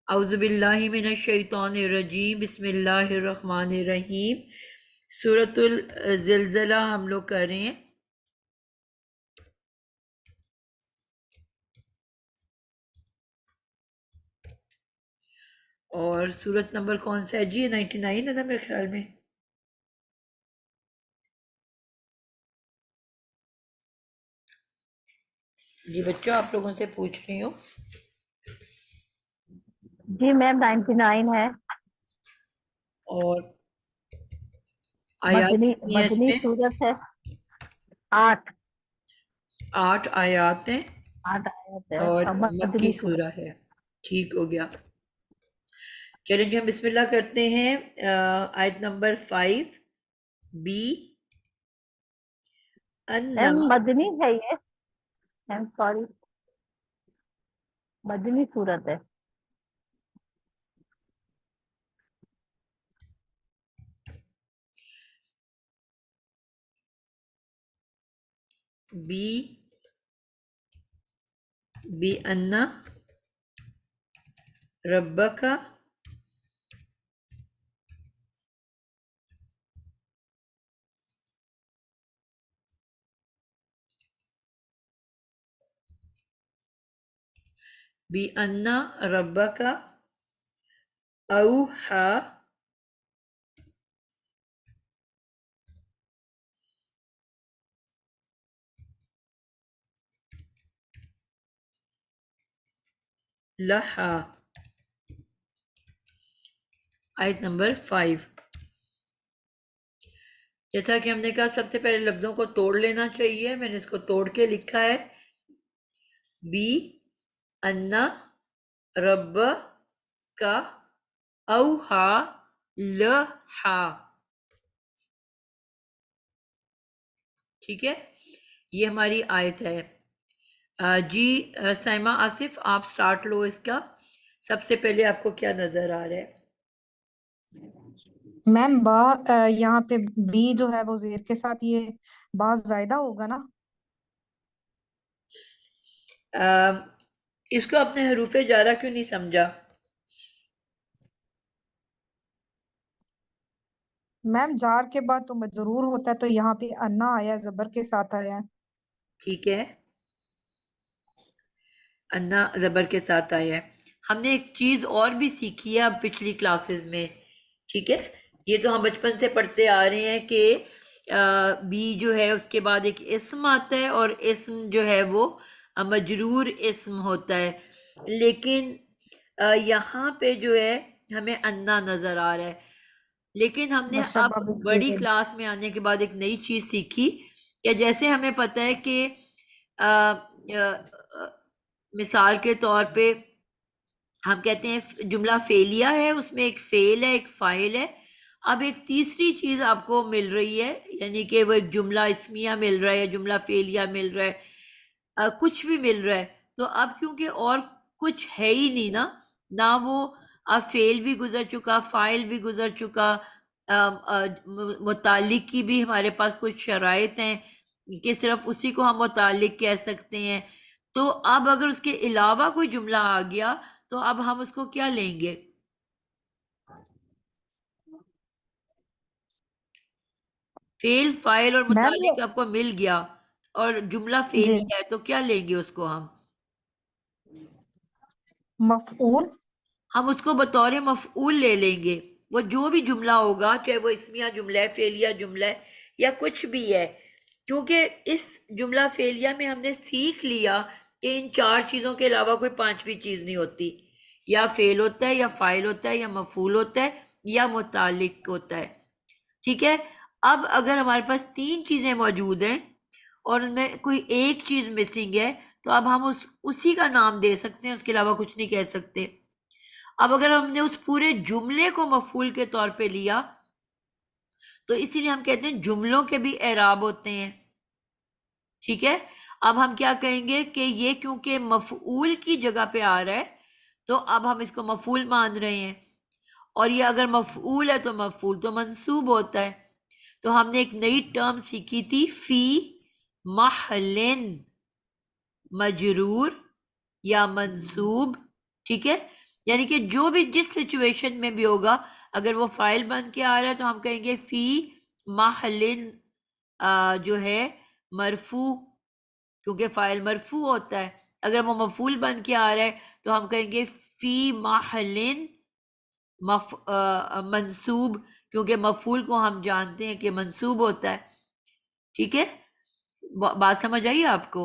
اعوذ باللہ من الشیطان الرجیم، بسم اللہ الرحمن الرحیم۔ سورۃ الزلزلہ ہم لوگ کر رہے ہیں۔ اور سورت نمبر کون سا ہے جی؟ 99 ہے نا میرے خیال میں۔ جی بچوں، آپ لوگوں سے پوچھ رہی ہوں۔ جی میم 99 ہے۔ اور آیات کتنی ہیں اس مدنی میں؟ صورت ہے 8 آیات ہیں 8 آیت ہے اور اور مکی مدنی صورت۔ سورہ ہے۔ ٹھیک ہو گیا۔ چلیں جی ہم بسم اللہ کرتے ہیں۔ آیت نمبر 5 بی انا میم مدنی ہے یہ، میم سوری، مدنی صورت ہے۔ بی انا ربک بی انا ربک اوحا لہا۔ آیت نمبر 5۔ جیسا کہ ہم نے کہا سب سے پہلے لفظوں کو توڑ لینا چاہیے، میں نے اس کو توڑ کے لکھا ہے۔ بی انا رب کا اوحا لہا۔ ٹھیک ہے، یہ ہماری آیت ہے۔ جی سائمہ آصف، آپ سٹارٹ لو اس کا۔ سب سے پہلے آپ کو کیا نظر آ رہا ہے؟ میم یہاں پہ بی جو ہے وہ زیر کے ساتھ، یہ با زائدہ ہوگا نا؟ اس کو اپنے حروف جارہ کیوں نہیں سمجھا؟ میم جار کے بعد تو مجرور ہوتا ہے، تو یہاں پہ انا آیا زبر کے ساتھ آیا ہے۔ ٹھیک ہے، انا زبر کے ساتھ آیا ہے۔ ہم نے ایک چیز اور بھی سیکھی ہے اب پچھلی کلاسز میں، ٹھیک ہے؟ یہ تو ہم بچپن سے پڑھتے آ رہے ہیں کہ بی جو ہے اس کے بعد ایک اسم آتا ہے، اور اسم جو ہے وہ مجرور اسم ہوتا ہے، لیکن یہاں پہ جو ہے ہمیں انا نظر آ رہا ہے۔ لیکن ہم نے اب مشبہ بڑی بالفعل۔ کلاس میں آنے کے بعد ایک نئی چیز سیکھی کہ جیسے ہمیں پتہ ہے کہ مثال کے طور پہ ہم کہتے ہیں جملہ فعلیہ ہے، اس میں ایک فعل ہے، ایک فاعل ہے۔ اب ایک تیسری چیز آپ کو مل رہی ہے، یعنی کہ وہ ایک جملہ اسمیہ مل رہا ہے یا جملہ فعلیہ مل رہا ہے، کچھ بھی مل رہا ہے۔ تو اب کیونکہ اور کچھ ہے ہی نہیں نا، نہ وہ اب فعل بھی گزر چکا، فاعل بھی گزر چکا، متعلق کی بھی ہمارے پاس کچھ شرائط ہیں کہ صرف اسی کو ہم متعلق کہہ سکتے ہیں۔ تو اب اگر اس کے علاوہ کوئی جملہ آ گیا تو اب ہم اس کو کیا لیں گے؟ فعل، فاعل اور میم متعلق آپ کو مل گیا اور جملہ جی فعلی ہے، تو کیا لیں گے اس کو مفعول۔ ہم اس کو بطور مفعول لے لیں گے۔ وہ جو بھی جملہ ہوگا، چاہے وہ اسمیہ جملہ ہے، فعلیہ جملہ ہے یا کچھ بھی ہے، کیونکہ اس جملہ فعلیہ میں ہم نے سیکھ لیا کہ ان چار چیزوں کے علاوہ کوئی پانچویں چیز نہیں ہوتی، یا فعل ہوتا ہے، یا فاعل ہوتا ہے، یا مفعول ہوتا ہے، یا متعلق ہوتا ہے۔ ٹھیک ہے، اب اگر ہمارے پاس تین چیزیں موجود ہیں اور ان میں کوئی ایک چیز مسنگ ہے، تو اب ہم اسی کا نام دے سکتے ہیں، اس کے علاوہ کچھ نہیں کہہ سکتے۔ اب اگر ہم نے اس پورے جملے کو مفعول کے طور پہ لیا تو اسی لیے ہم کہتے ہیں جملوں کے بھی اعراب ہوتے ہیں۔ ٹھیک ہے، اب ہم کیا کہیں گے کہ یہ کیونکہ مفعول کی جگہ پہ آ رہا ہے تو اب ہم اس کو مفعول مان رہے ہیں، اور یہ اگر مفعول ہے تو مفعول تو منصوب ہوتا ہے۔ تو ہم نے ایک نئی ٹرم سیکھی تھی، فی محلن، مجرور یا منصوب۔ ٹھیک ہے، یعنی کہ جو بھی جس سچویشن میں بھی ہوگا، اگر وہ فائل بن کے آ رہا ہے تو ہم کہیں گے فی محلن جو ہے مرفوع، کیونکہ فائل مرفوع ہوتا ہے. اگر وہ مفعول بن کے آ رہا ہے تو ہم کہیں گے فی محلن منصوب، کیونکہ مفعول کو ہم جانتے ہیں کہ منصوب ہوتا ہے. ٹھیک ہے، بات سمجھ آئی آپ کو؟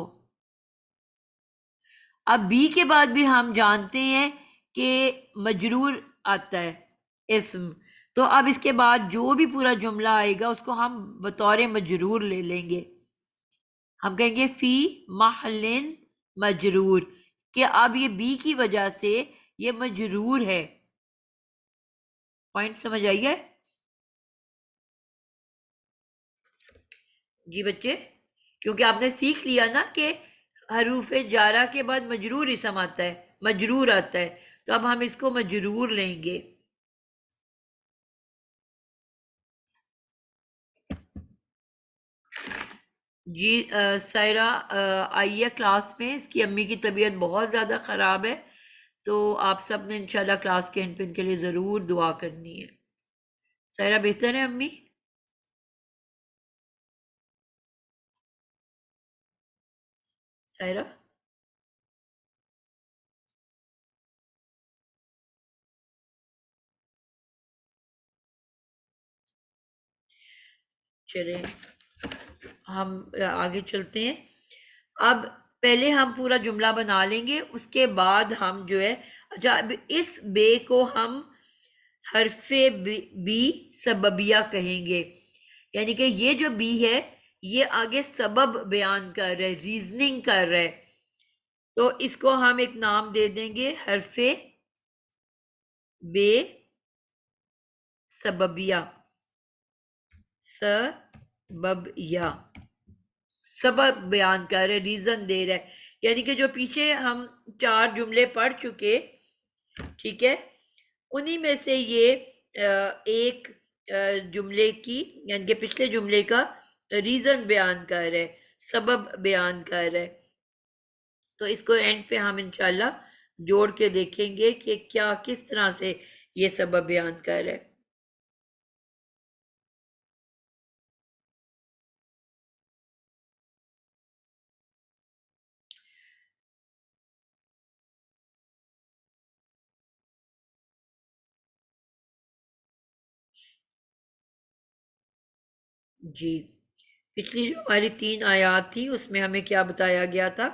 اب بی کے بعد بھی ہم جانتے ہیں کہ مجرور آتا ہے اسم، تو اب اس کے بعد جو بھی پورا جملہ آئے گا اس کو ہم بطور مجرور لے لیں گے. ہم کہیں گے فی محلن مجرور، کہ اب یہ بی کی وجہ سے یہ مجرور ہے. پوائنٹ سمجھ آئیے؟ جی بچے، کیونکہ آپ نے سیکھ لیا نا کہ حروف جارہ کے بعد مجرور اسم آتا ہے، مجرور آتا ہے، تو اب ہم اس کو مجرور لیں گے. جی سائرہ آئیے کلاس میں، اس کی امی کی طبیعت بہت زیادہ خراب ہے، تو آپ سب نے انشاءاللہ کلاس کے ان کے لیے ضرور دعا کرنی ہے. سائرہ بہتر ہے امی؟ سائرہ چلیں ہم آگے چلتے ہیں. اب پہلے ہم پورا جملہ بنا لیں گے، اس کے بعد ہم جو ہے، اچھا اب اس بے کو ہم حرف بی سببیہ کہیں گے. یعنی کہ یہ جو بی ہے یہ آگے سبب بیان کر رہا ہے، ریزننگ کر رہا ہے، تو اس کو ہم ایک نام دے دیں گے حرف بے سببیہ. سببیہ سبب بیان کر رہے، ریزن دے رہا ہے. یعنی کہ جو پیچھے ہم 4 جملے پڑھ چکے، ٹھیک ہے، انہی میں سے یہ ایک جملے کی، یعنی کہ پچھلے جملے کا ریزن بیان کر رہے، سبب بیان کر رہے. تو اس کو اینڈ پہ ہم انشاءاللہ جوڑ کے دیکھیں گے کہ کیا کس طرح سے یہ سبب بیان کر رہے. جی پچھلی جو ہماری 3 آیات تھی اس میں ہمیں کیا بتایا گیا تھا؟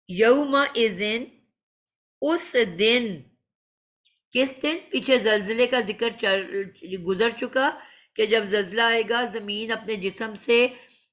یوم اذن، اس دن، کس دن؟ پیچھے زلزلے کا ذکر گزر چکا کہ جب زلزلہ آئے گا زمین اپنے جسم سے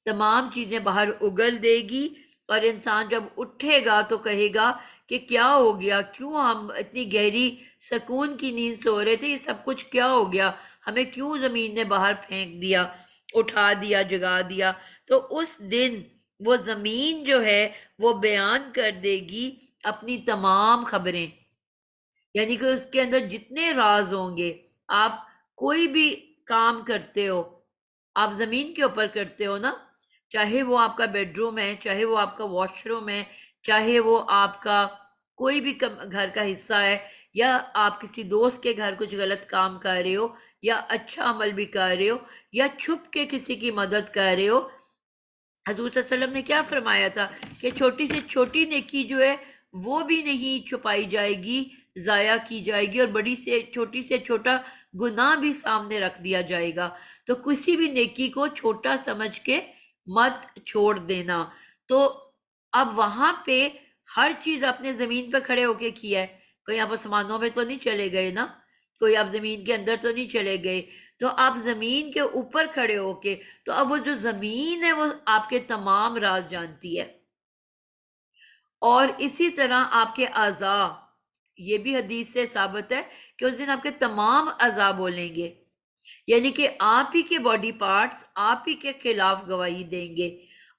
تمام چیزیں باہر اگل دے گی، اور انسان جب اٹھے گا تو کہے گا کہ کیا ہو گیا، کیوں ہم اتنی گہری سکون کی نیند سو رہے تھے، یہ سب کچھ کیا ہو گیا، ہمیں کیوں زمین نے باہر پھینک دیا، اٹھا دیا، جگا دیا. تو اس دن وہ زمین جو ہے وہ بیان کر دے گی اپنی تمام خبریں. یعنی کہ اس کے اندر جتنے راز ہوں گے، آپ کوئی بھی کام کرتے ہو، آپ زمین کے اوپر کرتے ہو نا، چاہے وہ آپ کا بیڈ روم ہے، چاہے وہ آپ کا واش روم ہے، چاہے وہ آپ کا کوئی بھی گھر کا حصہ ہے، یا آپ کسی دوست کے گھر کچھ غلط کام کر رہے ہو، یا اچھا عمل بھی کر رہے ہو، یا چھپ کے کسی کی مدد کر رہے ہو. حضور صلی اللہ علیہ وسلم نے کیا فرمایا تھا کہ چھوٹی سے چھوٹی نیکی جو ہے وہ بھی نہیں چھپائی جائے گی، ضائع کی جائے گی، اور بڑی سے چھوٹی سے چھوٹا گناہ بھی سامنے رکھ دیا جائے گا. تو کسی بھی نیکی کو چھوٹا سمجھ کے مت چھوڑ دینا. تو اب وہاں پہ ہر چیز اپنے زمین پہ کھڑے ہو کے کیا ہے، کوئی آپ آسمانوں میں تو نہیں چلے گئے نا، کوئی آپ زمین کے اندر تو نہیں چلے گئے، تو آپ زمین کے اوپر کھڑے ہو کے، تو اب وہ جو زمین ہے وہ آپ کے تمام راز جانتی ہے. اور اسی طرح آپ کے اعضاء، یہ بھی حدیث سے ثابت ہے کہ اس دن آپ کے تمام اعضاء بولیں گے، یعنی کہ آپ ہی کے باڈی پارٹس آپ ہی کے خلاف گواہی دیں گے.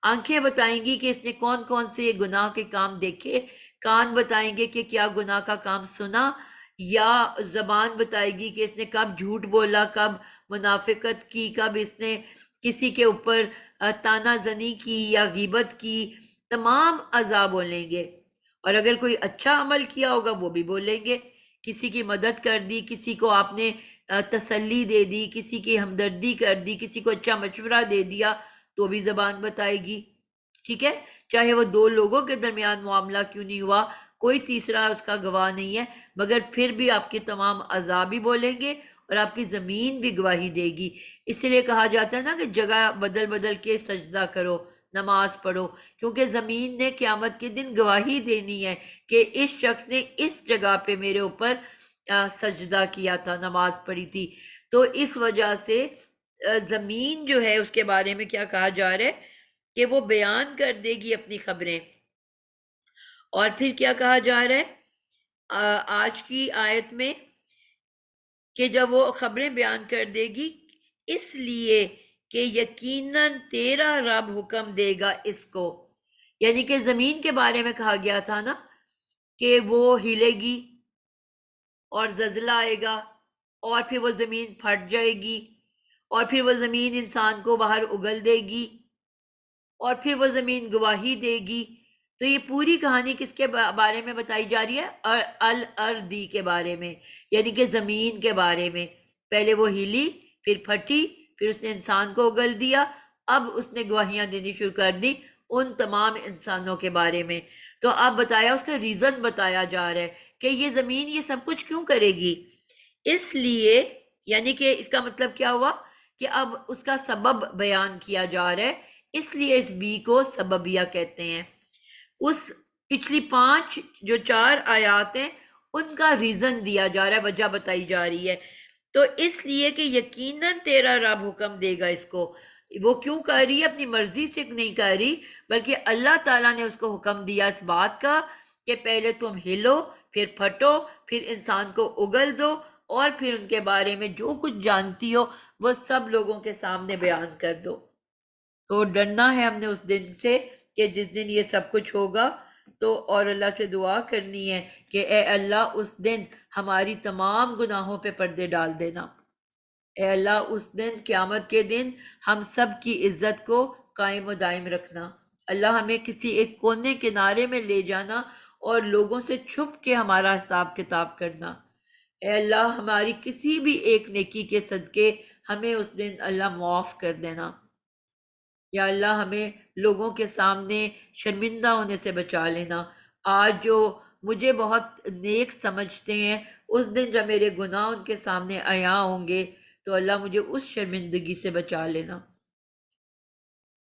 آنکھیں بتائیں گی کہ اس نے کون کون سے یہ گناہ کے کام دیکھے، کان بتائیں گے کہ کیا گناہ کا کام سنا، یا زبان بتائے گی کہ اس نے کب جھوٹ بولا، کب منافقت کی، کب اس نے کسی کے اوپر تانا زنی کی یا غیبت کی. تمام اعضاء بولیں گے. اور اگر کوئی اچھا عمل کیا ہوگا وہ بھی بولیں گے. کسی کی مدد کر دی, کسی کو آپ نے تسلی دے دی, کسی کی ہمدردی کر دی, کسی کو اچھا مشورہ دے دیا, تو بھی زبان بتائے گی. ٹھیک ہے, چاہے وہ دو لوگوں کے درمیان معاملہ کیوں نہیں ہوا, کوئی تیسرا اس کا گواہ نہیں ہے, مگر پھر بھی آپ کے تمام اعضاء بھی بولیں گے اور آپ کی زمین بھی گواہی دے گی. اس لیے کہا جاتا ہے نا کہ جگہ بدل بدل کے سجدہ کرو, نماز پڑھو, کیونکہ زمین نے قیامت کے دن گواہی دینی ہے کہ اس شخص نے اس جگہ پہ میرے اوپر سجدہ کیا تھا, نماز پڑھی تھی. تو اس وجہ سے زمین جو ہے اس کے بارے میں کیا کہا جا رہا ہے کہ وہ بیان کر دے گی اپنی خبریں. اور پھر کیا کہا جا رہا ہے آج کی آیت میں کہ جب وہ خبریں بیان کر دے گی, اس لیے کہ یقیناً تیرا رب حکم دے گا اس کو. یعنی کہ زمین کے بارے میں کہا گیا تھا نا کہ وہ ہلے گی اور زلزلہ آئے گا اور پھر وہ زمین پھٹ جائے گی اور پھر وہ زمین انسان کو باہر اگل دے گی اور پھر وہ زمین گواہی دے گی. تو یہ پوری کہانی کس کے بارے میں بتائی جا رہی ہے؟ الارضی کے بارے میں, یعنی کہ زمین کے بارے میں. پہلے وہ ہلی, پھر پھٹی, پھر اس نے انسان کو اگل دیا, اب اس نے گواہیاں دینی شروع کر دی ان تمام انسانوں کے بارے میں. تو اب بتایا, اس کا ریزن بتایا جا رہا ہے کہ یہ زمین یہ سب کچھ کیوں کرے گی. اس لیے یعنی کہ اس کا مطلب کیا ہوا کہ اب اس کا سبب بیان کیا جا رہا ہے, اس لیے اس بی کو سببیہ کہتے ہیں. اس پچھلی 4 آیات ہیں ان کا ریزن دیا جا رہا ہے, وجہ بتائی جا رہی ہے. تو اس لیے کہ یقیناً تیرا رب حکم دے گا اس کو. وہ کیوں کر رہی ہے؟ اپنی مرضی سے نہیں کر رہی, بلکہ اللہ تعالیٰ نے اس کو حکم دیا اس بات کا کہ پہلے تم ہلو, پھر پھٹو, پھر انسان کو اگل دو, اور پھر ان کے بارے میں جو کچھ جانتی ہو وہ سب لوگوں کے سامنے بیان کر دو. تو ڈرنا ہے ہم نے اس دن سے کہ جس دن یہ سب کچھ ہوگا. تو اور اللہ سے دعا کرنی ہے کہ اے اللہ اس دن ہماری تمام گناہوں پہ پردے ڈال دینا. اے اللہ اس دن قیامت کے دن ہم سب کی عزت کو قائم و دائم رکھنا. اللہ ہمیں کسی ایک کونے کنارے میں لے جانا اور لوگوں سے چھپ کے ہمارا حساب کتاب کرنا. اے اللہ ہماری کسی بھی ایک نیکی کے صدقے ہمیں اس دن اللہ معاف کر دینا. یا اللہ ہمیں لوگوں کے سامنے شرمندہ ہونے سے بچا لینا. آج جو مجھے بہت نیک سمجھتے ہیں, اس دن جب میرے گناہ ان کے سامنے عیاں ہوں گے تو اللہ مجھے اس شرمندگی سے بچا لینا.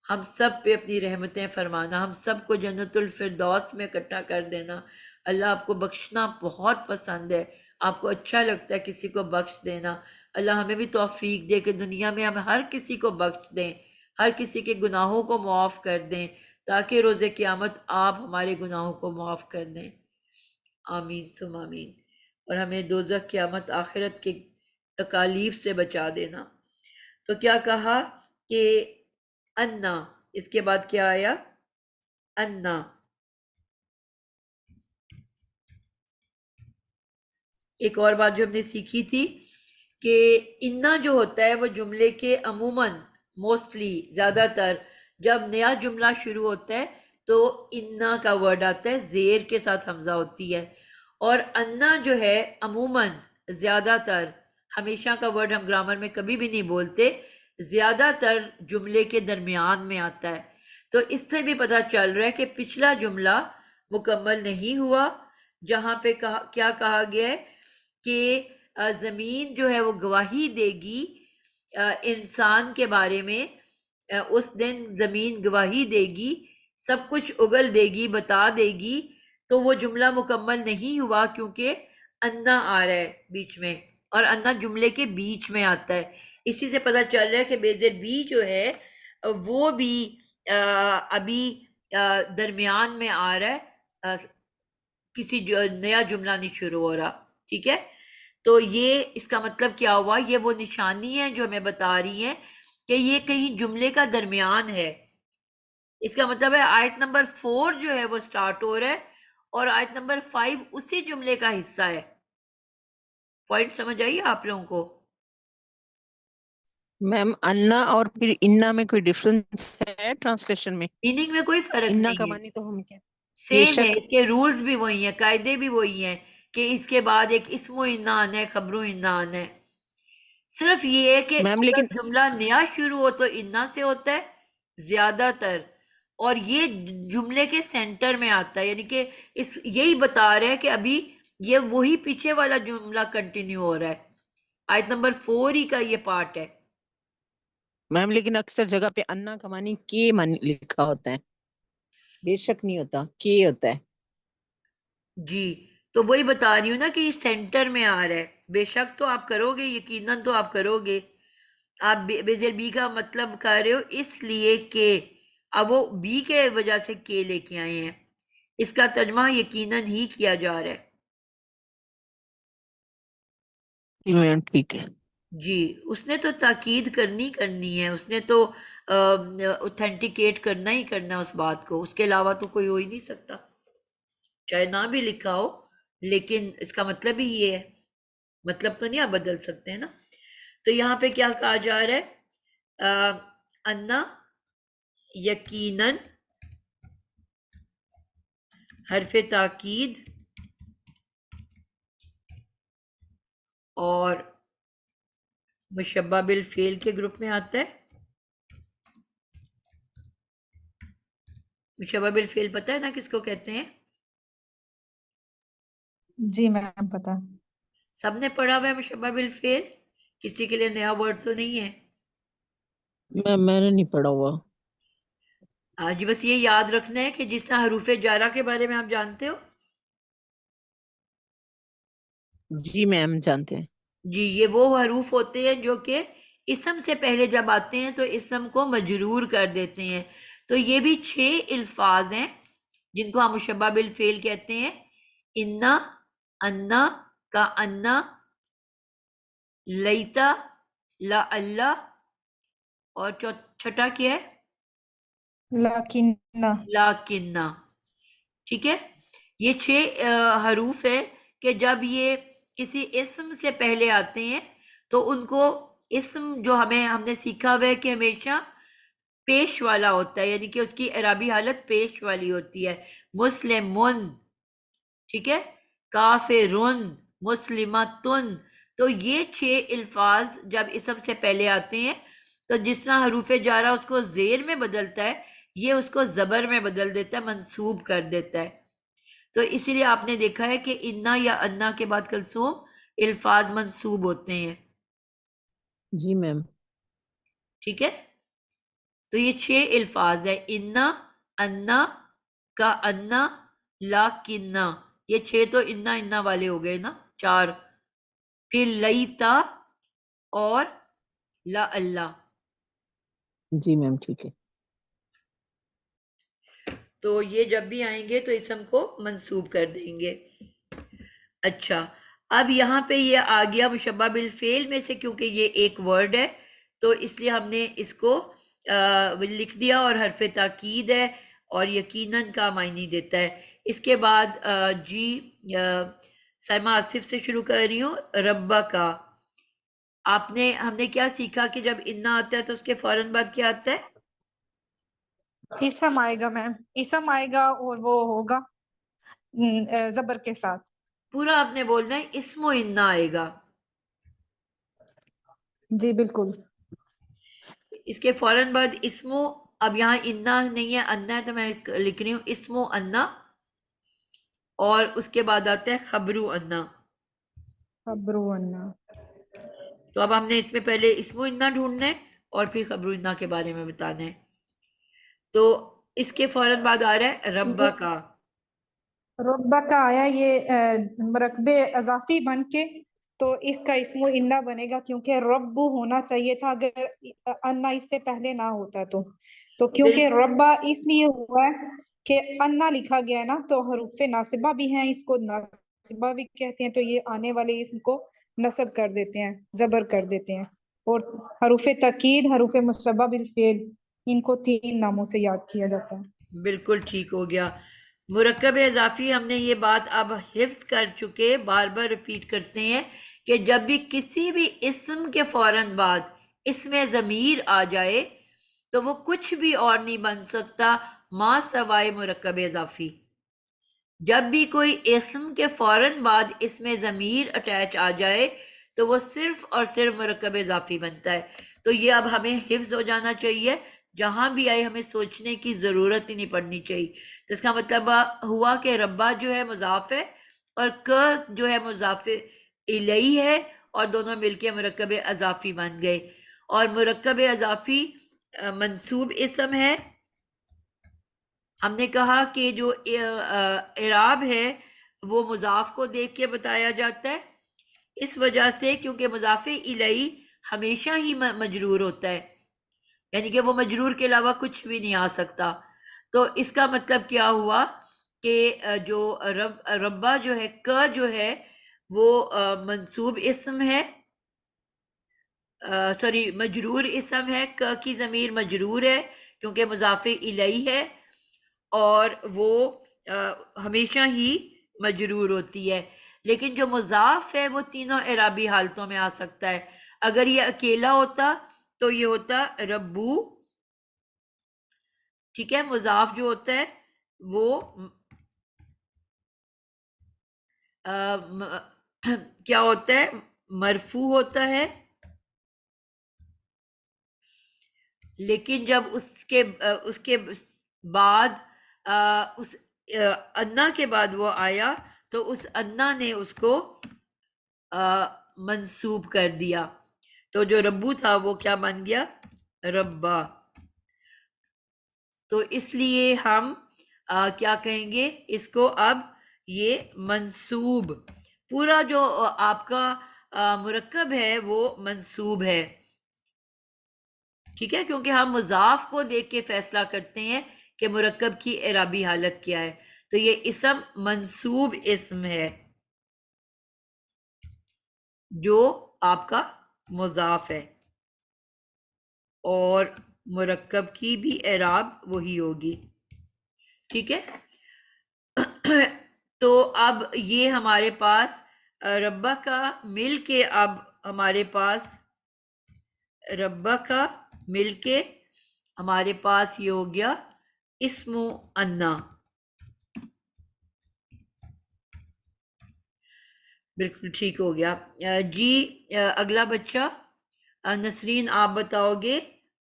ہم سب پہ اپنی رحمتیں فرمانا, ہم سب کو جنت الفردوس میں اکٹھا کر دینا. اللہ آپ کو بخشنا بہت پسند ہے, آپ کو اچھا لگتا ہے کسی کو بخش دینا. اللہ ہمیں بھی توفیق دے کہ دنیا میں ہم ہر کسی کو بخش دیں, ہر کسی کے گناہوں کو معاف کر دیں, تاکہ روز قیامت آپ ہمارے گناہوں کو معاف کر دیں. آمین ثم آمین. اور ہمیں دوزخ قیامت آخرت کے تکالیف سے بچا دینا. تو کیا کہا کہ انا, اس کے بعد کیا آیا؟ انا. ایک اور بات جو ہم نے سیکھی تھی کہ انا جو ہوتا ہے وہ جملے کے عموماً موسٹلی زیادہ تر جب نیا جملہ شروع ہوتا ہے تو انا کا ورڈ آتا ہے, زیر کے ساتھ حمزہ ہوتی ہے. اور انا جو ہے عموماً زیادہ تر, ہمیشہ کا ورڈ ہم گرامر میں کبھی بھی نہیں بولتے, زیادہ تر جملے کے درمیان میں آتا ہے. تو اس سے بھی پتہ چل رہا ہے کہ پچھلا جملہ مکمل نہیں ہوا, جہاں پہ کیا کہا گیا ہے کہ زمین جو ہے وہ گواہی دے گی انسان کے بارے میں. اس دن زمین گواہی دے گی, سب کچھ اگل دے گی, بتا دے گی. تو وہ جملہ مکمل نہیں ہوا کیونکہ انا آ رہا ہے بیچ میں, اور انا جملے کے بیچ میں آتا ہے. اسی سے پتہ چل رہا ہے کہ بیزر بی جو ہے وہ بھی ابھی درمیان میں آ رہا ہے, کسی نیا جملہ نہیں شروع ہو رہا. ٹھیک ہے, تو یہ اس کا مطلب کیا ہوا؟ یہ وہ نشانی ہے جو ہمیں بتا رہی ہیں کہ یہ کہیں جملے کا درمیان ہے. اس کا مطلب ہے آیت نمبر 4 جو ہے وہ سٹارٹ ہو رہا ہے اور آیت نمبر 5 اسی جملے کا حصہ ہے. پوائنٹ سمجھ آئیے آپ لوگوں کو؟ میم انا اور پھر انا میں کوئی ڈفرنس ہے ٹرانسلیشن میں؟ میننگ میں کوئی فرق انا کا نہیں ہے. معنی تو ہم کیا سیم ہے، شک اس کے رولز بھی وہی ہیں، قاعدے بھی وہی ہیں کہ اس کے بعد ایک اسم و انا آنا ہے، خبر و انا آنا ہے. صرف یہ ہے کہ میم لیکن اگر جملہ نیا شروع ہو تو انا سے ہوتا ہے زیادہ تر، اور یہ جملے کے سینٹر میں آتا ہے، یعنی کہ یہی بتا رہا ہے کہ ابھی یہ وہی پیچھے والا جملہ کنٹینیو ہو رہا ہے. آیت نمبر 4 ہی کا یہ پارٹ ہے. میم لیکن اکثر جگہ پہ انا کا معنی کے معنی لکھا ہوتا ہے، بے شک نہیں ہوتا، کے ہوتا ہے. جی تو وہی بتا رہی ہوں نا کہ یہ سینٹر میں آ رہا ہے. بے شک تو آپ کرو گے، یقیناً تو آپ کرو گے. آپ بے بی کا مطلب کر رہے ہو اس لیے کہ اب وہ بی کے وجہ سے کے لے کے آئے ہیں، اس کا ترجمہ یقیناً ہی کیا جا رہا ہے. جی میم ٹھیک ہے. جی اس نے تو تاکید کرنی ہے، اس نے تو اوتھینٹیکیٹ کرنا ہی کرنا ہے اس بات کو، اس کے علاوہ تو کوئی ہو ہی نہیں سکتا، چاہے نہ بھی لکھا ہو لیکن اس کا مطلب ہی یہ ہے. مطلب تو نہیں آپ بدل سکتے ہیں نا. تو یہاں پہ کیا کہا جا رہا ہے؟ انا یقیناً حرف تاکید اور مشبہ بالفعل کے گروپ میں آتا ہے. مشبہ بالفعل پتہ ہے نا کس کو کہتے ہیں؟ جی میم پتا. سب نے پڑھا ہوا ہے مشبہ بالفعل؟ کسی کے لیے نیا ورڈ تو نہیں ہے؟ میم میں نے نہیں پڑھا ہوا. جی بس یہ یاد رکھنا ہے کہ جس طرح حروف جارہ کے بارے میں آپ جانتے ہو. جی میم جانتے ہیں. جی یہ وہ حروف ہوتے ہیں جو کہ اسم سے پہلے جب آتے ہیں تو اسم کو مجرور کر دیتے ہیں. تو یہ بھی 6 الفاظ ہیں جن کو ہم مشبہ بالفعل کہتے ہیں. انا، انا کا انا، لیتا، لا اللہ، اور چھٹا کیا ہے؟ لیکن لاکنہ. ٹھیک ہے، یہ 6 حروف ہے کہ جب یہ کسی اسم سے پہلے آتے ہیں تو ان کو اسم جو ہم نے سیکھا ہوا ہے کہ ہمیشہ پیش والا ہوتا ہے، یعنی کہ اس کی اعرابی حالت پیش والی ہوتی ہے. مسلمون، ٹھیک ہے، کافرون، مسلمتن. تو یہ 6 الفاظ جب اسم سے پہلے آتے ہیں تو جس طرح حروف جارہ اس کو زیر میں بدلتا ہے، یہ اس کو زبر میں بدل دیتا ہے، منصوب کر دیتا ہے. تو اسی لیے آپ نے دیکھا ہے کہ انا یا انا کے بعد کلثوم الفاظ منصوب ہوتے ہیں. جی میم. ٹھیک ہے، تو یہ 6 الفاظ ہیں: انا، انا کا انا، لاکنہ. یہ 6 تو انا انا والے ہو گئے نا، 4. پھر لیتا اور لا اللہ. جی میم ٹھیک ہے. تو یہ جب بھی آئیں گے تو اسم کو منصوب کر دیں گے. اچھا، اب یہاں پہ یہ آ گیا مشبہ بالفعل میں سے، کیونکہ یہ ایک ورڈ ہے تو اس لیے ہم نے اس کو لکھ دیا، اور حرف تاکید ہے اور یقیناً کا معنی دیتا ہے. اس کے بعد جی سائمہ آصف سے شروع کر رہی ہوں. ربا کا ہم نے کیا سیکھا کہ جب انا آتا ہے تو اس کے فوراً بعد کیا آتا ہے؟ اسم آئے گا میم، اسم آئے گا اور وہ ہوگا زبر کے ساتھ. پورا آپ نے بولنا ہے اسم و انا آئے گا. جی بالکل. اس کے فوراً بعد اسمو، اب یہاں انا نہیں ہے انا ہے تو میں لکھ رہی ہوں اسمو انا، اور اس کے بعد آتا ہے خبرو انا. خبرو انا. تو اب ہم نے اس میں پہلے اسمو انا ڈھونڈنا ہے اور پھر خبرو انا کے بارے میں بتانا ہے. تو اس کے فوراً بعد آ رہا ہے ربا کا. ربا کا آیا یہ مرکب اضافی بن کے، تو اس کا اسم و انا بنے گا کیونکہ رب ہونا چاہیے تھا اگر انا اس سے پہلے نہ ہوتا تو کیونکہ ربا اس لیے ہوا ہے کہ انا لکھا گیا ہے نا، تو حروف ناصبہ بھی ہیں، اس کو ناصبہ بھی کہتے ہیں، تو یہ آنے والے اسم کو نصب کر دیتے ہیں، زبر کر دیتے ہیں. اور حروف تاکید، حروف مشبہ بالفعل، ان کو 3 ناموں سے یاد کیا جاتا ہے. بالکل ٹھیک ہو گیا. مرکب اضافی ہم نے یہ بات اب حفظ کر چکے، بار بار ریپیٹ کرتے ہیں کہ جب بھی کسی بھی اسم کے فوراً بعد اسم ضمیر آ جائے تو وہ کچھ بھی اور نہیں بن سکتا ماں سوائے مرکب اضافی. جب بھی کوئی اسم کے فوراً بعد اس میں ضمیر اٹیچ آ جائے تو وہ صرف اور صرف مرکب اضافی بنتا ہے. تو یہ اب ہمیں حفظ ہو جانا چاہیے، جہاں بھی آئے ہمیں سوچنے کی ضرورت ہی نہیں پڑنی چاہیے. تو اس کا مطلب ہوا کہ ربا جو ہے مضاف ہے اور ک جو ہے مضاف الیہ ہے، اور دونوں مل کے مرکب اضافی بن گئے. اور مرکب اضافی منصوب اسم ہے. ہم نے کہا کہ جو اعراب ہے وہ مضاف کو دیکھ کے بتایا جاتا ہے، اس وجہ سے کیونکہ مضاف الیہ ہمیشہ ہی مجرور ہوتا ہے، یعنی کہ وہ مجرور کے علاوہ کچھ بھی نہیں آ سکتا. تو اس کا مطلب کیا ہوا کہ جو ربا جو ہے ک جو ہے وہ منصوب اسم ہے، سوری مجرور اسم ہے. ک کی ضمیر مجرور ہے کیونکہ مضاف الیہ ہے، اور وہ ہمیشہ ہی مجرور ہوتی ہے. لیکن جو مضاف ہے وہ تینوں اعرابی حالتوں میں آ سکتا ہے. اگر یہ اکیلا ہوتا تو یہ ہوتا ربو، ٹھیک ہے. مضاف جو ہوتا ہے وہ کیا ہوتا ہے؟ مرفوع ہوتا ہے. لیکن جب اس کے بعد اس انا کے بعد وہ آیا تو اس انا نے اس کو منسوب کر دیا، تو جو ربو تھا وہ کیا بن گیا؟ ربا. تو اس لیے ہم کیا کہیں گے اس کو؟ اب یہ منصوب، پورا جو آپ کا مرکب ہے وہ منصوب ہے، ٹھیک ہے، کیونکہ ہم مضاف کو دیکھ کے فیصلہ کرتے ہیں کہ مرکب کی اعرابی حالت کیا ہے. تو یہ اسم منصوب اسم ہے جو آپ کا مضاف ہے، اور مرکب کی بھی اعراب وہی ہوگی، ٹھیک ہے. تو اب یہ ہمارے پاس ربا کا مل کے، اب ہمارے پاس ربا کا مل کے ہمارے پاس یہ ہو گیا اسم انا. بالکل ٹھیک ہو گیا. جی اگلا بچہ نسرین، آپ بتاؤ گے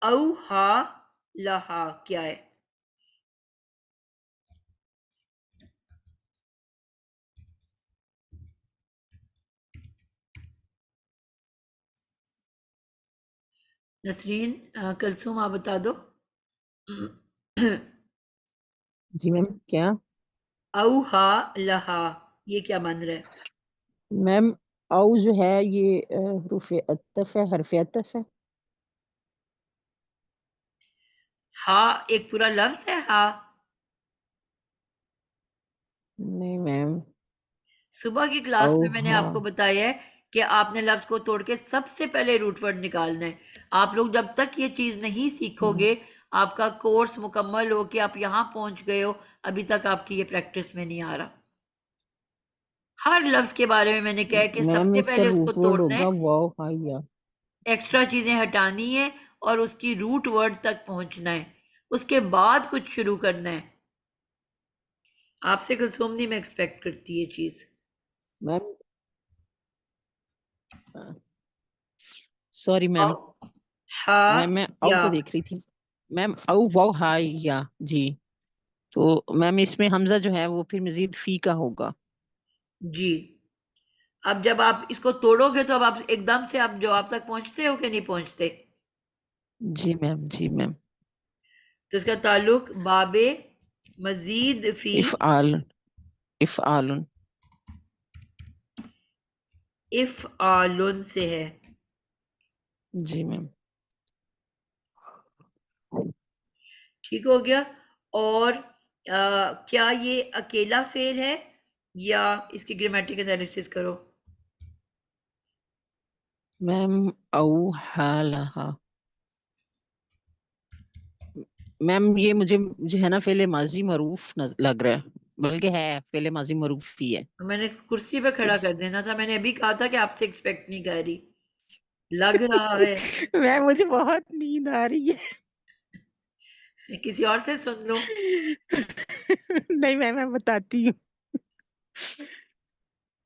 او ہا لہا کیا ہے؟ نسرین، کلثوم آپ بتا دو. جی میم کیا؟ او ہا لہا یہ کیا بن رہا ہے؟ میم او جو ہے یہ حروف عطف ہے، حرف عطف ہے. ہا ایک پورا لفظ ہے ہا؟ نہیں میم. صبح کی کلاس او میں نے آپ ہاں. کو بتایا ہے کہ آپ نے لفظ کو توڑ کے سب سے پہلے روٹ ورڈ نکالنا ہے. آپ لوگ جب تک یہ چیز نہیں سیکھو گے، آپ کا کورس مکمل ہو کے آپ یہاں پہنچ گئے ہو، ابھی تک آپ کی یہ پریکٹس میں نہیں آ رہا. ہر لفظ کے بارے میں نے کہا کہ سب میم سے اس کا پہلے اس کو روٹ ورڈ توڑنا ہے، ہوگا واو ہائی یا. ایکسٹرا چیزیں ہٹانی ہے اور اس کی روٹ ورڈ تک پہنچنا ہے، اس کے بعد کچھ شروع کرنا ہے. آپ سے کلثوم نہیں میں ایکسپیکٹ کرتی یہ چیز. میم سوری میم، ہا میں او یا کو دیکھ رہی تھی. میم او واو ہائی یا جی. تو میم اس میں حمزہ جو ہے وہ پھر مزید فی کا ہوگا. جی. اب جب آپ اس کو توڑو گے تو اب آپ ایک دم سے آپ جواب تک پہنچتے ہو کہ نہیں پہنچتے؟ جی میم جی میم. تو اس کا تعلق باب مزید فی افعال افعال. افعال سے ہے. جی میم. ٹھیک ہو گیا. اور کیا یہ اکیلا فعل ہے یا اس کی گرامیٹک انالیسس کرو؟ میم او حالہا. میم یہ مجھے جو ہے نا فعل ماضی معروف لگ رہا ہے، بلکہ ہے فعل ماضی معروف ہی ہے. میں نے کرسی پہ کھڑا اس کر دینا تھا، میں نے ابھی کہا تھا کہ آپ سے ایکسپیکٹ نہیں کر رہی. لگ رہا ہے میم مجھے بہت نیند آ رہی کسی اور سے سن لو. ہے. نہیں میم میں بتاتی ہوں.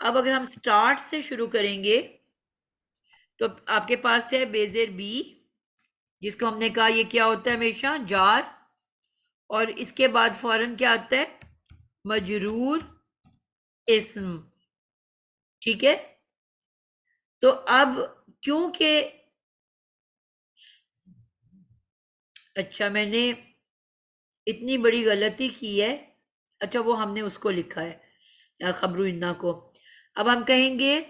اب اگر ہم سٹارٹ سے شروع کریں گے تو آپ کے پاس ہے بیزر بی، جس کو ہم نے کہا یہ کیا ہوتا ہے ہمیشہ جار، اور اس کے بعد فوراً کیا آتا ہے مجرور اسم، ٹھیک ہے. تو اب کیونکہ اچھا میں نے اتنی بڑی غلطی کی ہے، اچھا وہ ہم نے اس کو لکھا ہے خبر انا کو. اب ہم کہیں گے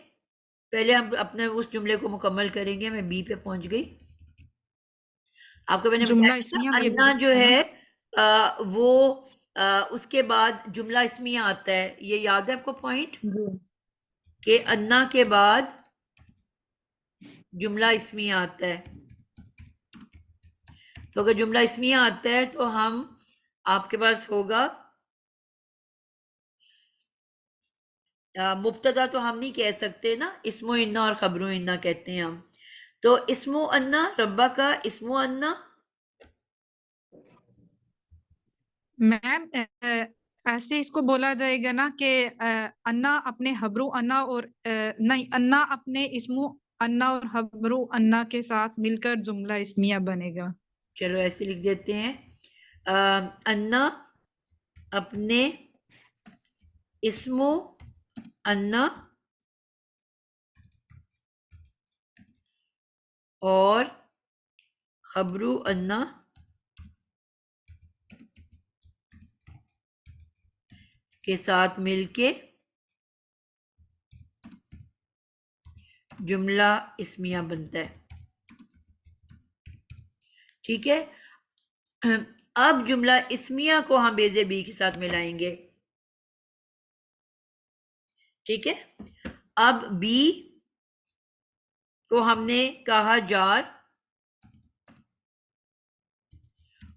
پہلے ہم اپنے اس جملے کو مکمل کریں گے. میں بی پہ پہنچ گئی. آپ کو میں نے جملہ بتایا اسمیہ تھا بھی انا جو نا؟ ہے وہ اس کے بعد جملہ اسمیہ آتا ہے. یہ یاد ہے آپ کو پوائنٹ جی کہ انا کے بعد جملہ اسمیہ آتا ہے. تو اگر جملہ اسمیہ آتا ہے تو ہم آپ کے پاس ہوگا مبتدا تو ہم نہیں کہہ سکتے نا، اسم و انا اور خبر و انا کہتے ہیں ہم. تو اسم و انا ربا کا اسم و انا میم ایسے اس کو بولا جائے گا نا کہ انا اپنے حبرو انا اور نہیں انا اپنے اسمو انا اور حبرو انا کے ساتھ مل کر جملہ اسمیہ بنے گا. چلو ایسے لکھ دیتے ہیں انا اپنے اسم و انا اور خبر و انا کے ساتھ مل کے جملہ اسمیہ بنتا ہے. ٹھیک ہے. اب جملہ اسمیہ کو ہم بیزے بی کے ساتھ ملائیں گے. ٹھیک ہے. اب بی کو ہم نے کہا جار،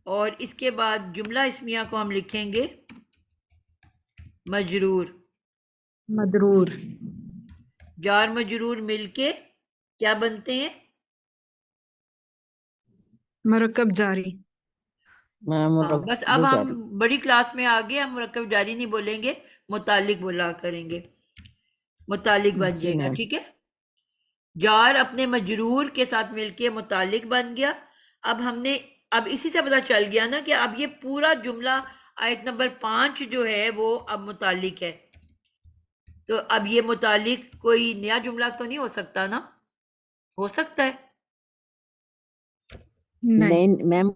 اور اس کے بعد جملہ اسمیہ کو ہم لکھیں گے مجرور. مجرور جار مجرور مل کے کیا بنتے ہیں مرکب جاری. بس اب ہم بڑی کلاس میں آگے ہم مرکب جاری نہیں بولیں گے، متعلق بولا کریں گے، متعلق بن جائے گا. ٹھیک ہے. جار اپنے مجرور کے ساتھ مل کے متعلق بن گیا. اب اسی سے پتہ چل گیا نا کہ اب یہ پورا جملہ آیت نمبر 5 جو ہے وہ اب متعلق ہے. تو اب یہ متعلق کوئی نیا جملہ تو نہیں ہو سکتا نا؟ ہو سکتا ہے. نہیں میم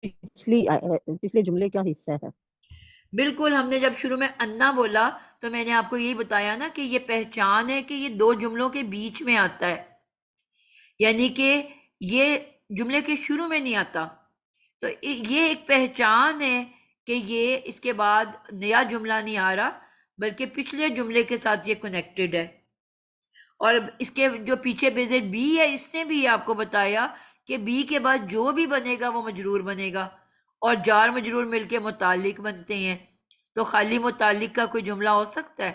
پچھلے جملے کا حصہ ہے. بالکل. ہم نے جب شروع میں انا بولا تو میں نے آپ کو یہی بتایا نا کہ یہ پہچان ہے کہ یہ دو جملوں کے بیچ میں آتا ہے، یعنی کہ یہ جملے کے شروع میں نہیں آتا. تو یہ ایک پہچان ہے کہ یہ اس کے بعد نیا جملہ نہیں آ رہا بلکہ پچھلے جملے کے ساتھ یہ کنیکٹڈ ہے. اور اس کے جو پیچھے بیزر بی ہے اس نے بھی آپ کو بتایا کہ بی کے بعد جو بھی بنے گا وہ مجرور بنے گا، اور جار مجرور مل کے متعلق بنتے ہیں. تو خالی متعلق کا کوئی جملہ ہو سکتا ہے؟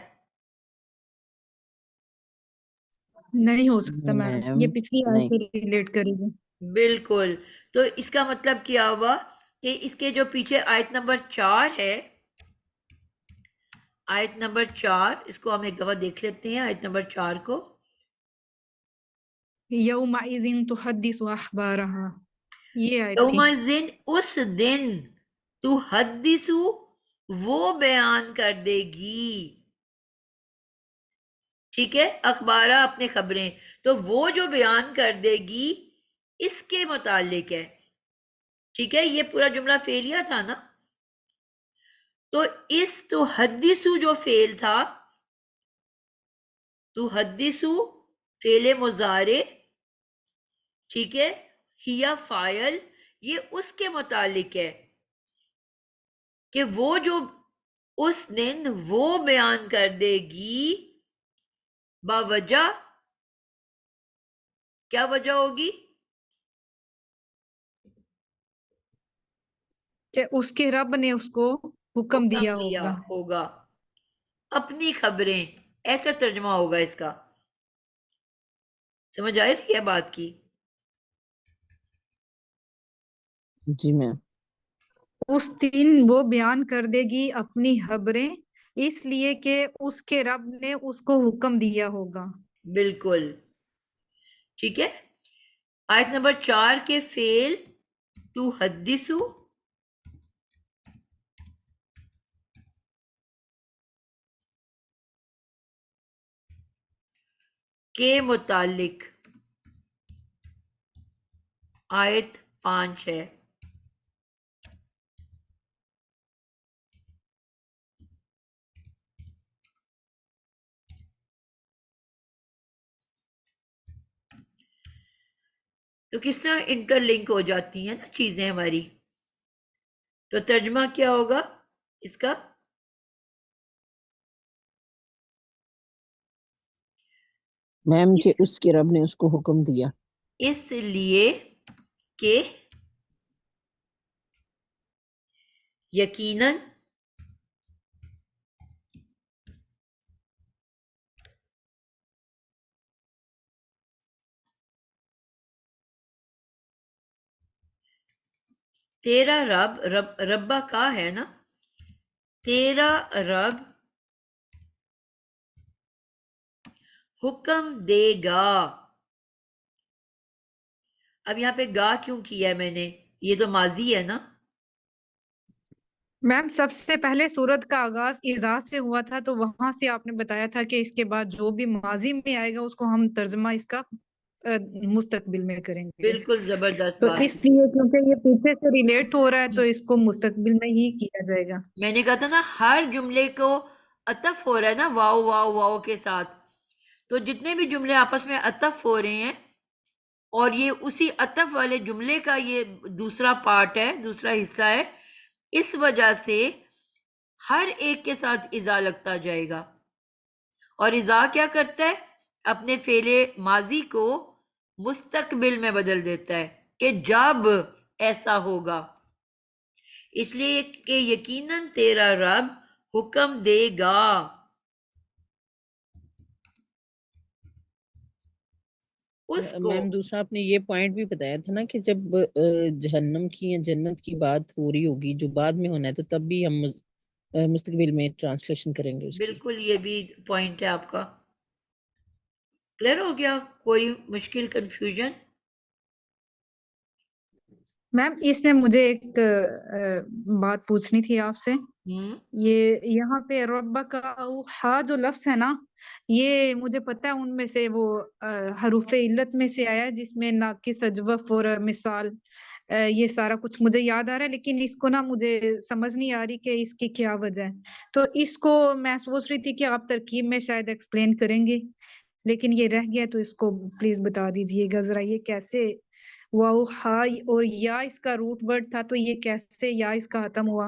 نہیں ہو سکتا میم، یہ پچھلی آیت سے ریلیٹ کرے گی. بالکل. تو اس کا مطلب کیا ہوا کہ اس کے جو پیچھے آیت نمبر 4 ہے، آیت نمبر 4 اس کو ہم ایک دفعہ دیکھ لیتے ہیں. آیت نمبر 4 کو یومئذ تحدث اخبارها، یہ آیت تھی. یومئذ اس دن تحدث وہ بیان کر دے گی. ٹھیک ہے. اخبارہ اپنے خبریں، تو وہ جو بیان کر دے گی اس کے متعلق ہے. ٹھیک ہے. یہ پورا جملہ فعلیہ تھا نا. تو اس تحدث جو فعل تھا، تحدث فعل مضارع، ٹھیک ہے، ہیا فاعل، یہ اس کے متعلق ہے کہ وہ جو اس دن وہ بیان کر دے گی باوجہ. کیا وجہ ہوگی؟ کہ اس کے رب نے اس کو حکم دیا ہوگا. اپنی خبریں، ایسا ترجمہ ہوگا اس کا. سمجھ آ رہی ہے بات کی؟ جی میم. اس دن وہ بیان کر دے گی اپنی خبریں اس لیے کہ اس کے رب نے اس کو حکم دیا ہوگا. بالکل ٹھیک ہے. آیت نمبر 4 کے فعل تو حدیثو کے متعلق آیت 5 ہے. تو کس طرح انٹر لنک ہو جاتی ہیں نا چیزیں ہماری. تو ترجمہ کیا ہوگا اس کا؟ میم کہ اس اس کے رب نے اس کو حکم دیا. اس لیے کہ یقیناً تیرا ربا کا ہے نا، تیرا رب حکم دے گا. اب یہاں پہ گا کیوں کیا ہے میں نے؟ یہ تو ماضی ہے نا. میم سب سے پہلے سورت کا آغاز اذا سے ہوا تھا، تو وہاں سے آپ نے بتایا تھا کہ اس کے بعد جو بھی ماضی میں آئے گا اس کو ہم ترجمہ اس کا مستقبل میں کریں گے. بالکل زبردست تو بات. اس لیے کیونکہ یہ پیچھے سے ریلیٹ ہو رہا ہے تو اس کو مستقبل میں ہی کیا جائے گا. میں نے کہا تھا نا ہر جملے کو عطف ہو رہا ہے نا واو واو واو کے ساتھ. تو جتنے بھی جملے آپس میں عطف ہو رہے ہیں اور یہ اسی عطف والے جملے کا یہ دوسرا پارٹ ہے، دوسرا حصہ ہے، اس وجہ سے ہر ایک کے ساتھ اذا لگتا جائے گا. اور اذا کیا کرتا ہے؟ اپنے فعل ماضی کو مستقبل میں بدل دیتا ہے کہ جب ایسا ہوگا. اس لیے کہ یقیناً تیرا رب حکم دے گا. اس کو میم دوسرا آپ نے یہ پوائنٹ بھی بتایا تھا نا کہ جب جہنم کی یا جنت کی بات ہو رہی ہوگی جو بعد میں ہونا ہے تو تب بھی ہم مستقبل میں ٹرانسلیشن کریں گے اس کی. بالکل یہ بھی پوائنٹ ہے آپ کا. کلیئر ہو گیا؟ کوئی مشکل کنفیوژن؟ میم اس میں مجھے ایک بات پوچھنی تھی آپ سے. یہ یہاں پہ ربہ کا ہا جو لفظ ہے نا، یہ مجھے پتا ہے ان میں سے وہ حروف علت میں سے آیا ہے جس میں ناقص اجوف اور مثال یہ سارا کچھ مجھے یاد آ رہا ہے، لیکن اس کو نا مجھے سمجھ نہیں آ رہی کہ اس کی کیا وجہ ہے. تو اس کو میں سوچ رہی تھی کہ آپ ترکیب میں شاید ایکسپلین کریں گے، لیکن یہ رہ گیا تو اس کو پلیز بتا دیجئے گا ذرا. یہ کیسے واو ہا اور یا اس کا روٹ ورڈ تھا، تو یہ کیسے یا اس کا ختم ہوا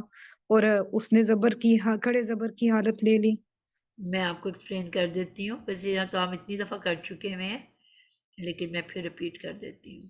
اور اس نے زبر کی کھڑے زبر کی حالت لے لی؟ میں آپ کو ایکسپلین کر دیتی ہوں. ویسے یہاں تو ہم اتنی دفعہ کر چکے ہوئے ہیں لیکن میں پھر ریپیٹ کر دیتی ہوں.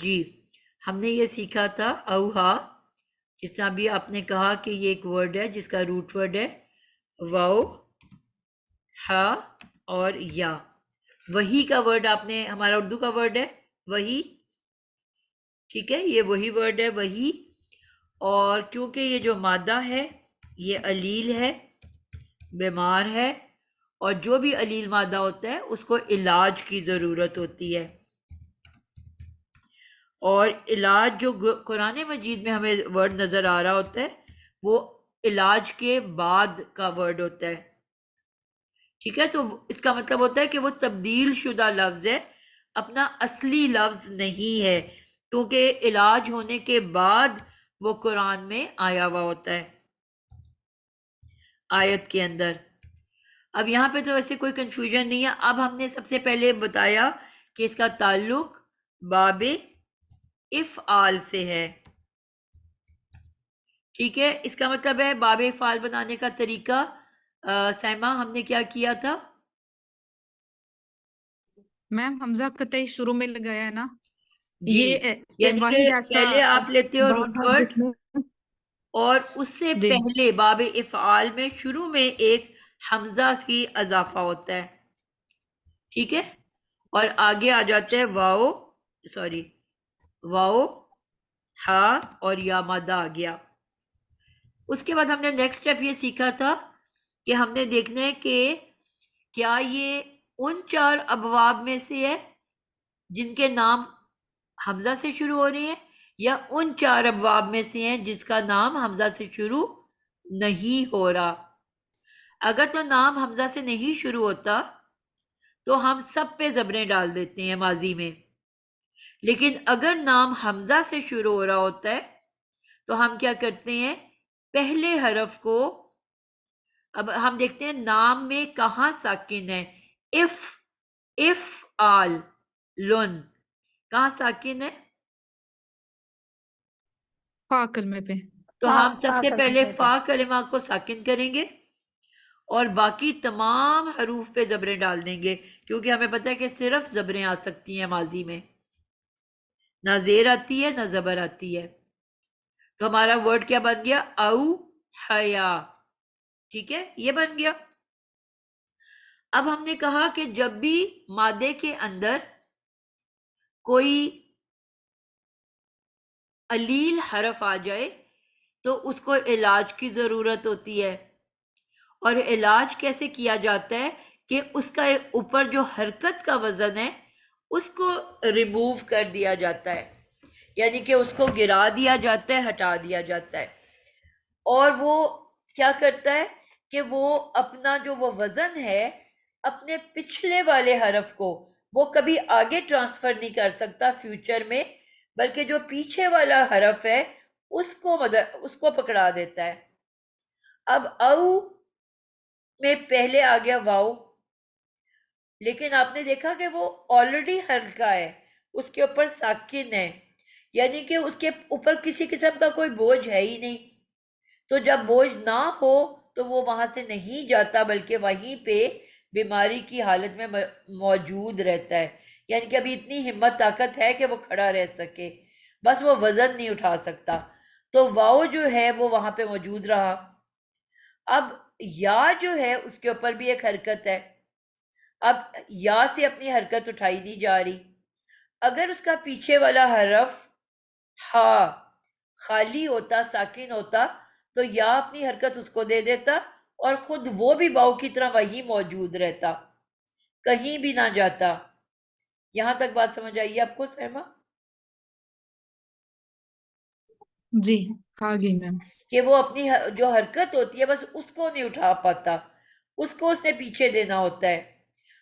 جی ہم نے یہ سیکھا تھا اوہا، جس طرح بھی آپ نے کہا کہ یہ ایک ورڈ ہے جس کا روٹ ورڈ ہے واو ہا اور یا. وہی کا ورڈ آپ نے، ہمارا اردو کا ورڈ ہے وہی، ٹھیک ہے، یہ وہی ورڈ ہے وہی. اور کیونکہ یہ جو مادہ ہے یہ علیل ہے، بیمار ہے، اور جو بھی علیل مادہ ہوتا ہے اس کو علاج کی ضرورت ہوتی ہے. اور علاج جو قرآن مجید میں ہمیں ورڈ نظر آ رہا ہوتا ہے وہ علاج کے بعد کا ورڈ ہوتا ہے. ٹھیک ہے، تو اس کا مطلب ہوتا ہے کہ وہ تبدیل شدہ لفظ ہے، اپنا اصلی لفظ نہیں ہے، کیونکہ علاج ہونے کے بعد وہ قرآن میں آیا ہوا ہوتا ہے. آیت کے اندر. اب یہاں پہ تو ویسے کوئی کنفیوژن نہیں ہے. اب ہم نے سب سے پہلے بتایا کہ اس کا تعلق باب افعال سے ہے. ٹھیک ہے، اس کا مطلب ہے باب افعال بنانے کا طریقہ سیما ہم نے کیا کیا تھا؟ میم حمزہ قطعی شروع میں لگایا ہے نا، جی، یہ یعنی کہ واحد ایسا پہلے آپ لیتے ہو باب روٹ ہے ورڈ جس میں اور اس سے جی پہلے باب افعال میں شروع میں ایک حمزہ کی اضافہ ہوتا ہے. ٹھیک ہے، اور آگے آ جاتے ہیں واؤ، سوری واؤ، ہا اور یا مادہ آ گیا. اس کے بعد ہم نے نیکسٹ اسٹیپ یہ سیکھا تھا کہ ہم نے دیکھنا ہے کہ کیا یہ ان 4 ابواب میں سے ہے جن کے نام حمزہ سے شروع ہو رہے ہیں، یا ان 4 ابواب میں سے ہیں جس کا نام حمزہ سے شروع نہیں ہو رہا. اگر تو نام حمزہ سے نہیں شروع ہوتا تو ہم سب پہ زبریں ڈال دیتے ہیں ماضی میں، لیکن اگر نام حمزہ سے شروع ہو رہا ہوتا ہے تو ہم کیا کرتے ہیں، پہلے حرف کو، اب ہم دیکھتے ہیں نام میں کہاں ساکن ہے. اف آل لن کہاں ساکن ہے؟ فا کلمے پہ. تو فا ہم سب فا سے کلمے پہلے پہ. فا کلمہ کو ساکن کریں گے اور باقی تمام حروف پہ زبریں ڈال دیں گے، کیونکہ ہمیں پتہ ہے کہ صرف زبریں آ سکتی ہیں ماضی میں، نہ زیر آتی ہے نہ زبر آتی ہے. تو ہمارا ورڈ کیا بن گیا؟ او حیا. ٹھیک ہے، یہ بن گیا. اب ہم نے کہا کہ جب بھی مادے کے اندر کوئی علیل حرف آ جائے تو اس کو علاج کی ضرورت ہوتی ہے. اور علاج کیسے کیا جاتا ہے کہ اس کا اوپر جو حرکت کا وزن ہے اس کو ریموو کر دیا جاتا ہے، یعنی کہ اس کو گرا دیا جاتا ہے، ہٹا دیا جاتا ہے. اور وہ کیا کرتا ہے کہ وہ اپنا جو وہ وزن ہے اپنے پچھلے والے حرف کو وہ کبھی آگے ٹرانسفر نہیں کر سکتا فیوچر میں، بلکہ جو پیچھے والا حرف ہے اس کو پکڑا دیتا ہے. اب او میں پہلے آ گیا واؤ، لیکن آپ نے دیکھا کہ وہ آلریڈی ہلکا ہے، اس کے اوپر ساکن ہے، یعنی کہ اس کے اوپر کسی قسم کا کوئی بوجھ ہے ہی نہیں. تو جب بوجھ نہ ہو تو وہ وہاں سے نہیں جاتا بلکہ وہیں پہ بیماری کی حالت میں موجود رہتا ہے. یعنی کہ ابھی اتنی ہمت طاقت ہے کہ وہ کھڑا رہ سکے، بس وہ وزن نہیں اٹھا سکتا. تو واؤ جو ہے وہ وہاں پہ موجود رہا. اب یا جو ہے اس کے اوپر بھی ایک حرکت ہے. اب یا سے اپنی حرکت اٹھائی نہیں جا رہی. اگر اس کا پیچھے والا حرف ہا خالی ہوتا، ساکن ہوتا، تو یا اپنی حرکت اس کو دے دیتا اور خود وہ بھی واؤ کی طرح وہی موجود رہتا، کہیں بھی نہ جاتا. یہاں تک بات سمجھ آئیے آپ کو سیما؟ جی آ گئی میم. کہ وہ اپنی جو حرکت ہوتی ہے بس اس کو نہیں اٹھا پاتا، اس کو اس نے پیچھے دینا ہوتا ہے.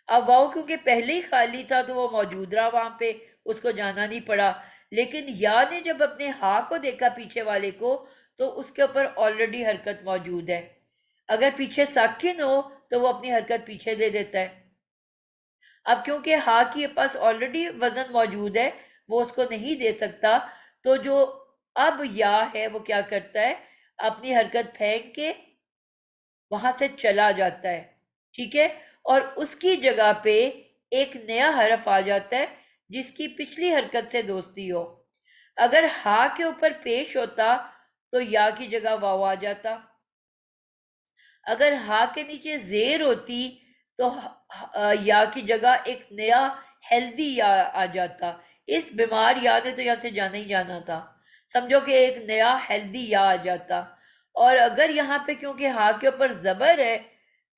اب واؤ کیونکہ پہلے ہی خالی تھا تو وہ موجود رہا وہاں پہ، اس کو جانا نہیں پڑا. لیکن یا نے جب اپنے ہاں کو دیکھا پیچھے والے کو تو اس کے اوپر آلریڈی حرکت موجود ہے. اگر پیچھے ساکن ہو تو وہ اپنی حرکت پیچھے دے دیتا ہے. اب کیونکہ ہاں کے پاس آلریڈی وزن موجود ہے وہ اس کو نہیں دے سکتا، تو جو اب یا ہے وہ کیا کرتا ہے، اپنی حرکت پھینک کے وہاں سے چلا جاتا ہے. ٹھیک ہے، اور اس کی جگہ پہ ایک نیا حرف آ جاتا ہے جس کی پچھلی حرکت سے دوستی ہو. اگر ہا کے اوپر پیش ہوتا تو یا کی جگہ واو آ جاتا. اگر ہا کے نیچے زیر ہوتی تو یا کی جگہ ایک نیا ہیلدی یا آ جاتا. اس بیمار یا نے تو یہاں سے جانا ہی جانا تھا، سمجھو کہ ایک نیا ہیلدی یا آ جاتا. اور اگر یہاں پہ کیونکہ ہا کے اوپر زبر ہے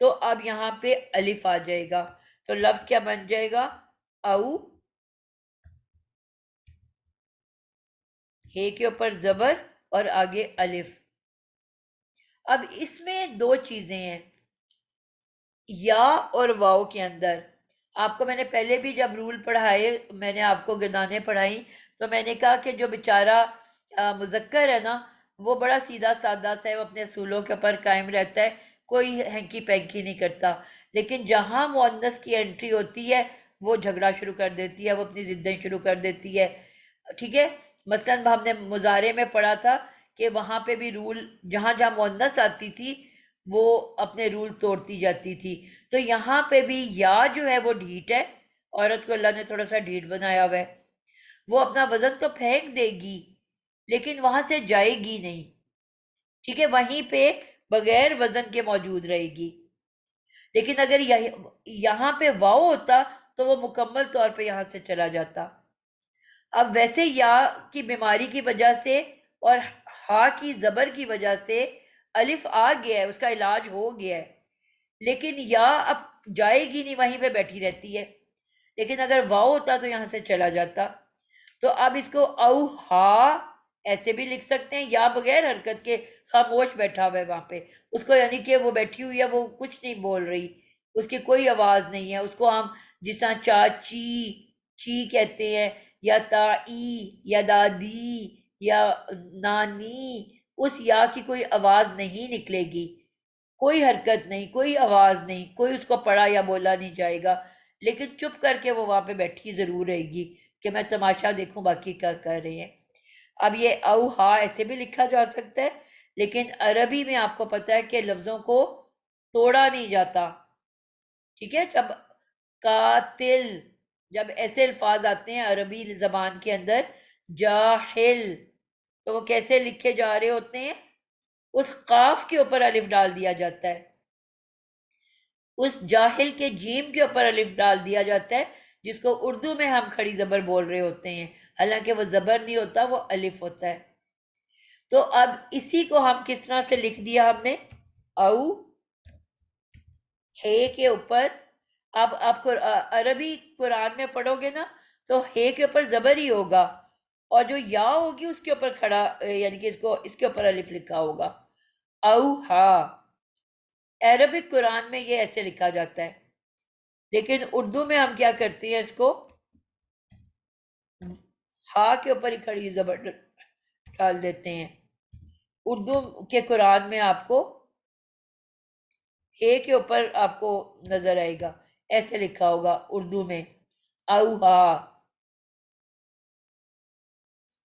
تو اب یہاں پہ الف آ جائے گا، تو لفظ کیا بن جائے گا؟ او، ہے کے اوپر زبر اور آگے الف. اب اس میں دو چیزیں ہیں یا اور واؤ کے اندر. آپ کو میں نے پہلے بھی جب رول پڑھائے، میں نے آپ کو گردانیں پڑھائی تو میں نے کہا کہ جو بیچارہ مذکر ہے نا وہ بڑا سیدھا سادہ سا ہے، وہ اپنے اصولوں کے اوپر قائم رہتا ہے، کوئی ہینکی پینکی نہیں کرتا، لیکن جہاں مؤنث کی انٹری ہوتی ہے وہ جھگڑا شروع کر دیتی ہے، وہ اپنی ضدیں شروع کر دیتی ہے، ٹھیک ہے. مثلاً ہم نے مضارع میں پڑھا تھا کہ وہاں پہ بھی رول جہاں جہاں مؤنث آتی تھی وہ اپنے رول توڑتی جاتی تھی. تو یہاں پہ بھی یا جو ہے وہ ڈھیٹ ہے، عورت کو اللہ نے تھوڑا سا ڈھیٹ بنایا ہوا ہے، وہ اپنا وزن تو پھینک دے گی لیکن وہاں سے جائے گی نہیں، ٹھیک ہے، وہیں پہ بغیر وزن کے موجود رہے گی. لیکن اگر یہاں پہ واؤ ہوتا تو وہ مکمل طور پہ یہاں سے چلا جاتا. اب ویسے یا کی بیماری کی وجہ سے اور ہا کی زبر کی وجہ سے الف آ گیا ہے، اس کا علاج ہو گیا ہے، لیکن یا اب جائے گی نہیں، وہیں پہ بیٹھی رہتی ہے. لیکن اگر واؤ ہوتا تو یہاں سے چلا جاتا. تو اب اس کو او ہا ایسے بھی لکھ سکتے ہیں، یا بغیر حرکت کے خاموش بیٹھا ہوا ہے وہاں پہ، اس کو یعنی کہ وہ بیٹھی ہوئی ہے، وہ کچھ نہیں بول رہی، اس کی کوئی آواز نہیں ہے. اس کو ہم جس طرح چاچی چی کہتے ہیں، یا تائی یا دادی یا نانی، اس یا کی کوئی آواز نہیں نکلے گی، کوئی حرکت نہیں، کوئی آواز نہیں، کوئی اس کو پڑھا یا بولا نہیں جائے گا، لیکن چپ کر کے وہ وہاں پہ بیٹھی ضرور رہے گی کہ میں تماشا دیکھوں باقی کیا کر رہے ہیں. اب یہ او ہا ایسے بھی لکھا جا سکتا ہے، لیکن عربی میں آپ کو پتہ ہے کہ لفظوں کو توڑا نہیں جاتا، ٹھیک ہے. جب قاتل، جب ایسے الفاظ آتے ہیں عربی زبان کے اندر، جاہل، تو وہ کیسے لکھے جا رہے ہوتے ہیں؟ اس قاف کے اوپر الف ڈال دیا جاتا ہے، اس جاہل کے جیم کے اوپر الف ڈال دیا جاتا ہے، جس کو اردو میں ہم کھڑی زبر بول رہے ہوتے ہیں، حالانکہ وہ زبر نہیں ہوتا، وہ الف ہوتا ہے. تو اب اسی کو ہم کس طرح سے لکھ دیا ہم نے، او ہے کے اوپر. اب آپ کو عربی قرآن میں پڑھو گے نا تو ہے کے اوپر زبر ہی ہوگا، اور جو یا ہوگی اس کے اوپر کھڑا یعنی کہ اس کے اوپر الف لکھا ہوگا، او ہا. عربک قرآن میں یہ ایسے لکھا جاتا ہے، لیکن اردو میں ہم کیا کرتے ہیں، اس کو ہا کے اوپر ہی کھڑی زبر ڈال دیتے ہیں. اردو کے قرآن میں آپ کو ہے کے اوپر آپ کو نظر آئے گا، ایسے لکھا ہوگا اردو میں، او ہا.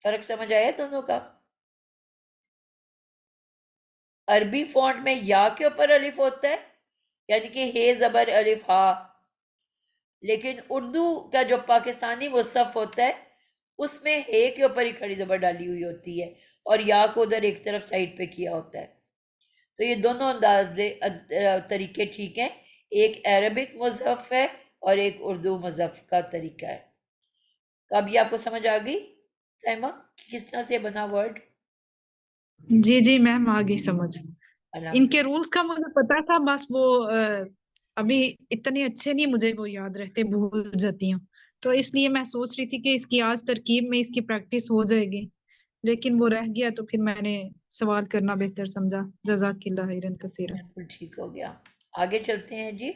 فرق سمجھ آیا دونوں کا؟ عربی فونٹ میں یا کے اوپر الف ہوتا ہے، یعنی کہ ہے زبر الف ہا، لیکن اردو کا جو پاکستانی مصحف ہوتا ہے اس میں ہے کے اوپر ہی کھڑی زبر ڈالی ہوئی ہوتی ہے اور یا کو ادھر ایک طرف سائڈ پہ کیا ہوتا ہے. تو یہ دونوں انداز طریقے ٹھیک ہیں، ایک عربک مصحف ہے اور ایک اردو مصحف کا طریقہ ہے. تو اب یہ آپ کو سمجھ آ گئی سائمہ کہ کس طرح سے بنا ورڈ؟ جی جی میم آگے سمجھ. ان کے رولز کا مجھے پتا تھا، بس وہ ابھی اتنے اچھے نہیں مجھے وہ یاد رہتے، بھول جاتی ہوں، تو اس لیے میں سوچ رہی تھی کہ اس کی آج ترکیب میں اس کی پریکٹس ہو جائے گی، لیکن وہ رہ گیا تو پھر میں نے سوال کرنا بہتر سمجھا. جزاک اللہ خیرن کثیرا. بالکل ٹھیک ہو گیا. آگے چلتے ہیں جی.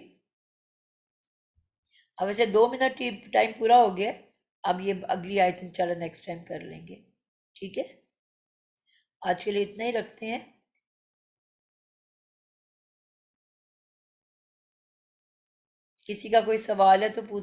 اب ویسے 2 منٹ ٹائم پورا ہو گیا، اب یہ اگلی آیت انشاءاللہ نیکسٹ ٹائم کر لیں گے، ٹھیک ہے. آج کے لیے اتنا ہی رکھتے ہیں. کسی کا کوئی سوال ہے تو پوچھ